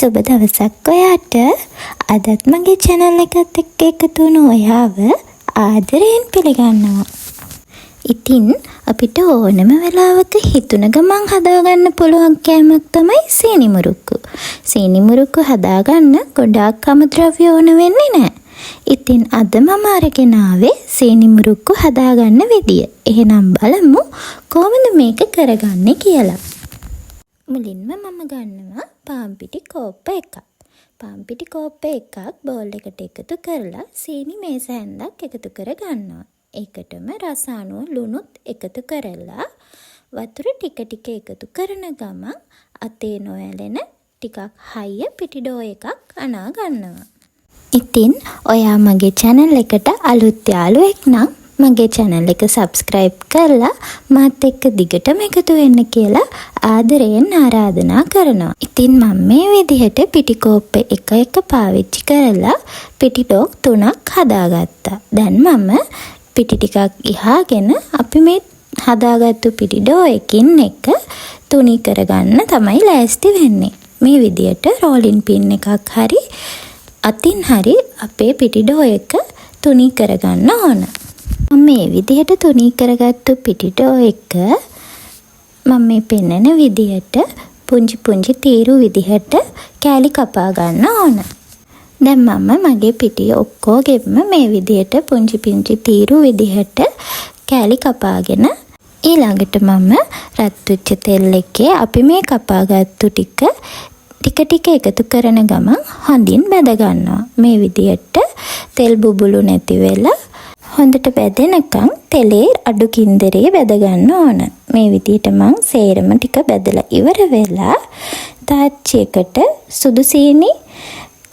සුබ දවසක් ඔයාට. අදත් මගේ channel එකත් එක්ක එකතු වුණු ඔයාව ආදරයෙන් පිළිගන්නවා. ඉතින් අපිට ඕනම වෙලාවක හිතුන ගමන් හදාගන්න පුළුවන් කෑමක් තමයි සීනි මුරුක්කු. සීනි මුරුක්කු හදාගන්න ගොඩාක් අමුද්‍රව්‍ය ඕන වෙන්නේ නැහැ. ඉතින් අද මම අරගෙන ආවේ සීනි මුරුක්කු හදාගන්න විදිය. එහෙනම් බලමු කොහොමද මේක කරගන්නේ කියලා. මුලින්ම මම ගන්නවා පාන් පිටි කෝප්ප එකක්. පාන් පිටි කෝප්ප එකක් බෝල් එකට එකතු කරලා සීනි මේස හැන්දක් එකතු කර ගන්නවා. ඒකටම රස අනුව ලුණුත් එකතු කරලා වතුර ටික ටික එකතු කරන ගමන් අතේ නොඇලෙන ටිකක් හයිය පිටි ඩෝ එකක් අනා ගන්නවා. ඉතින් ඔයා මගේ channel එකට අලුත් යාළුවෙක් නම් මගේ channel එක subscribe කරලා මාත් එක්ක දිගටම එකතු වෙන්න කියලා ආදරයෙන් ආරාධනා කරනවා. ඉතින් මම මේ විදිහට පිටි කෝප්ප එක පාවිච්චි කරලා පිටි ඩෝ 3ක් හදාගත්තා. දැන් මම පිටි ටිකක් ඉහාගෙන අපි මේ හදාගත්තු පිටි ඩෝ එකින් එක තුනී කරගන්න තමයි ලෑස්ති වෙන්නේ. මේ විදිහට රෝලින් පින් එකක් හරි අතින් හරි අපේ පිටි ඩෝ එක තුනී කරගන්න ඕන. මේ විදිහට තුනී කරගත්තු පිටි ඩෝ එක මම මේ පෙන්නන විදිහට පුංචි පුංචි තීරු විදිහට කෑලි කපා ගන්න ඕන. දැන් මම මගේ පිටි ඔක්කොගෙම මේ විදිහට පුංචි පුංචි තීරු විදිහට කෑලි කපාගෙන ඊළඟට මම රත් වෙච්ච තෙල් එකේ අපි මේ කපාගත්තු ටික ටික එකතු කරන ගමන් හොඳින් බැද ගන්නවා. මේ විදිහට තෙල් බුබුලු නැති වෙලා හොඳට බැදෙනකන් තෙලේ අඩු කින්දරේ බැද ගන්න ඕන. මේ විදිහට මං සේරම ටික බැදලා ඉවර වෙලා තාච්චියකට සුදු සීනි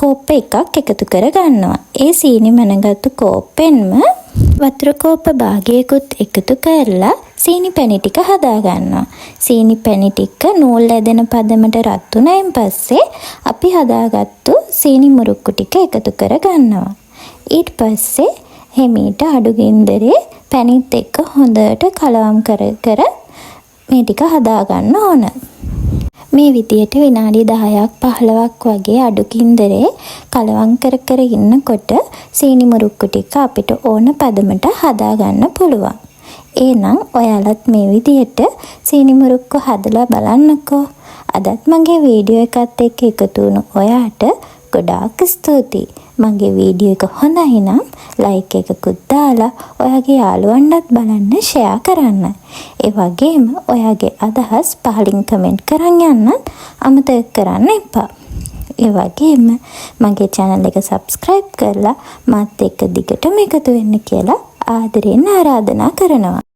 කෝප්ප එකක් එකතු කර ගන්නවා. ඒ සීනි මනගත්තු කෝප්පෙන්ම වතුර කෝප්ප භාගයකුත් එකතු කරලා සීනි පැණි ටික හදා ගන්නවා. සීනි පැණි ටික නූල් ඇදෙන පදමට රත් වුණායින් පස්සේ අපි හදාගත්තු සීනි මුරුක්කු ටික එකතු කර ගන්නවා. ඊට පස්සේ හිමීට අඩු ගින්දරේ පැණිත් එක්ක හොඳට කලවම් කර මේ ටික හදා ගන්න ඕන. මේ විදියට විනාඩි 10ක් 15ක් වගේ අඩු ගින්දරේ කලවම් කර ඉන්නකොට සීනි මුරුක්කු ටික අපිට ඕන පදමට හදා ගන්න පුළුවන්. එහෙනම් ඔයාලත් මේ විදියට සීනි මුරුක්කු හදලා බලන්නකෝ. අදත් මගේ වීඩියෝ එකත් එක්ක එකතු වුණු ඔයාට ගොඩාක් ස්තුතියි. මගේ වීඩියෝ එක හොඳයි නම් ලයික් එකකුත් දාලා ඔයාගේ යාළුවන්ටත් බලන්න ෂෙයා කරන්න. ඒ වගේම ඔයාගේ අදහස් පහලින් කමෙන්ට් කරන් යන්නත් අමතක කරන්න එපා. ඒ වගේම මගේ channel එක subscribe කරලා මාත් එක්ක දිගටම එකතු වෙන්න කියලා ආදරෙන් ආරාධනා කරනවා.